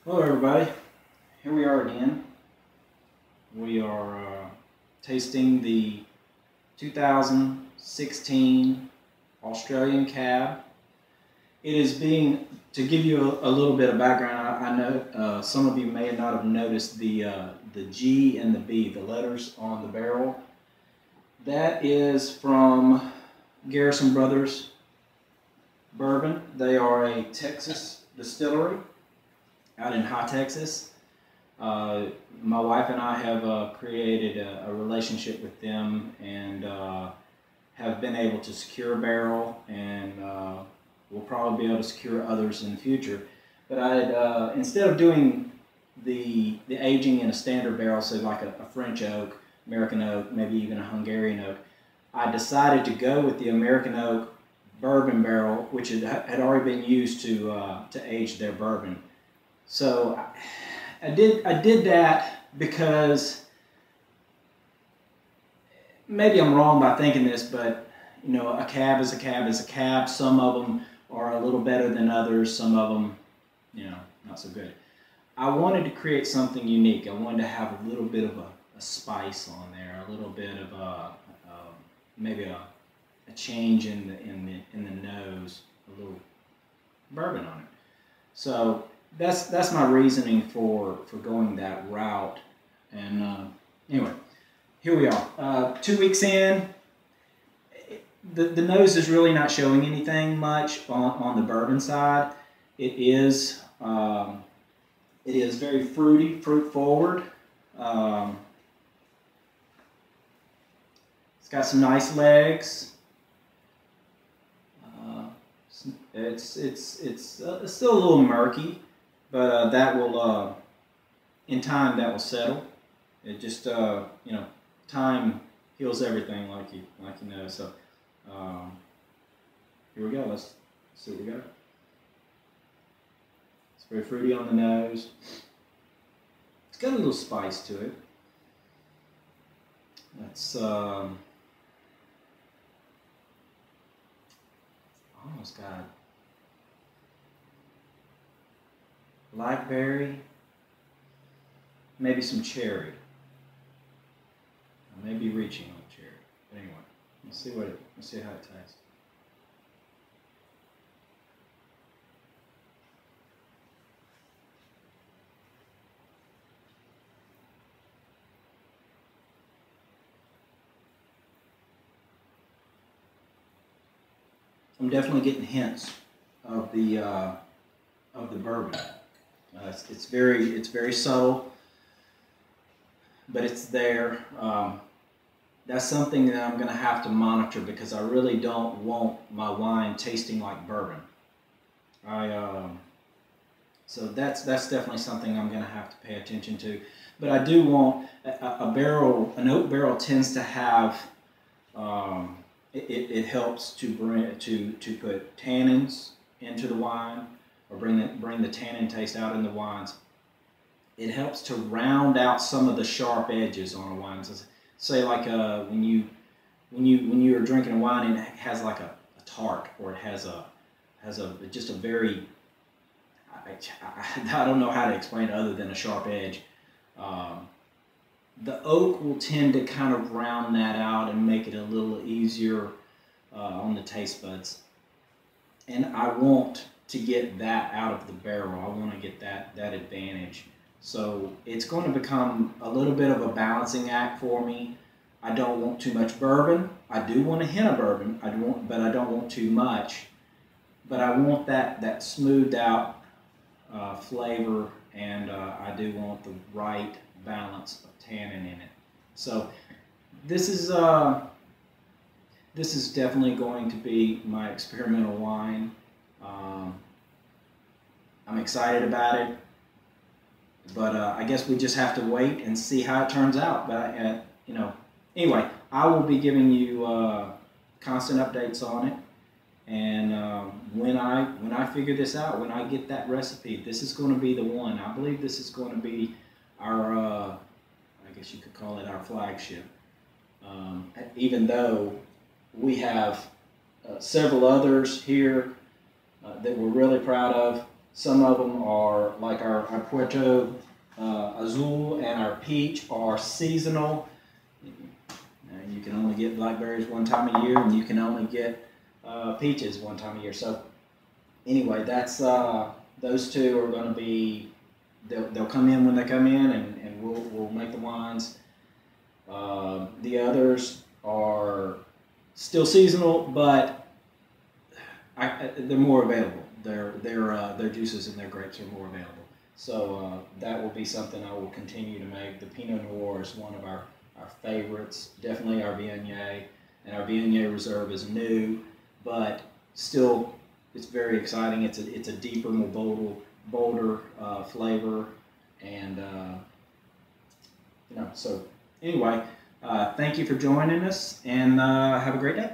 Hello everybody, here we are again. We are tasting the 2016 Australian Cab. It is being, to give you a little bit of background, I know some of you may not have noticed the G and the B, the letters on the barrel. That is from Garrison Brothers Bourbon. They are a Texas distillery out in High Texas. My wife and I have created a relationship with them and have been able to secure a barrel, and we'll probably be able to secure others in the future. But I instead of doing the aging in a standard barrel, so like a French oak, American oak, maybe even a Hungarian oak, I decided to go with the American oak bourbon barrel, which had already been used to age their bourbon. So I did that because maybe I'm wrong by thinking this, but you know, a cab is a cab is a cab. Some of them are a little better than others. Some of them, you know, not so good. I wanted to create something unique. I wanted to have a little bit of a spice on there, a little bit of maybe a change in the nose, a little bourbon on it. So that's my reasoning for going that route. And anyway, here we are. 2 weeks in. The nose is really not showing anything much on the bourbon side. It is very fruity, fruit forward. It's got some nice legs. It's still a little murky, but that will in time that will settle. It just you know, time heals everything, like you know. So here we go. Let's see what we got. It's very fruity on the nose. It's got a little spice to it. That's almost got blackberry, maybe some cherry. I may be reaching on cherry, but anyway, let's see how it tastes. I'm definitely getting hints of the bourbon. It's very subtle, but it's there. That's something that I'm going to have to monitor, because I really don't want my wine tasting like bourbon. So that's definitely something I'm going to have to pay attention to. But I do want a barrel. An oak barrel tends to have. It helps to put tannins into the wine, or bring the tannin taste out in the wines. It helps to round out some of the sharp edges on a wine. So say like when you are drinking a wine and it has like a tart, or it has just a very, I don't know how to explain it other than a sharp edge. The oak will tend to kind of round that out and make it a little easier on the taste buds. And I want to get that out of the barrel. I want to get that advantage. So it's going to become a little bit of a balancing act for me. I don't want too much bourbon. I do want a hint of bourbon. But I don't want too much. But I want that smoothed out flavor, and I do want the right balance of tannin in it. So this is definitely going to be my experimental wine. I'm excited about it, but I guess we just have to wait and see how it turns out. But you know, anyway, I will be giving you constant updates on it. And when I figure this out, when I get that recipe, this is going to be the one. I believe this is going to be our, I guess you could call it our flagship. Even though we have several others here that we're really proud of, Some of them are like our Puerto Azul and our peach are seasonal. You can only get blackberries one time a year, and you can only get peaches one time a year. So anyway, that's those two are going to be. They'll come in when they come in, and we'll make the wines. The others are still seasonal, but they're more available. Their juices and their grapes are more available. So that will be something I will continue to make. The Pinot Noir is one of our favorites. Definitely our Viognier, and our Viognier Reserve is new, but still it's very exciting. It's a deeper, more bolder flavor, and So anyway, thank you for joining us, and have a great day.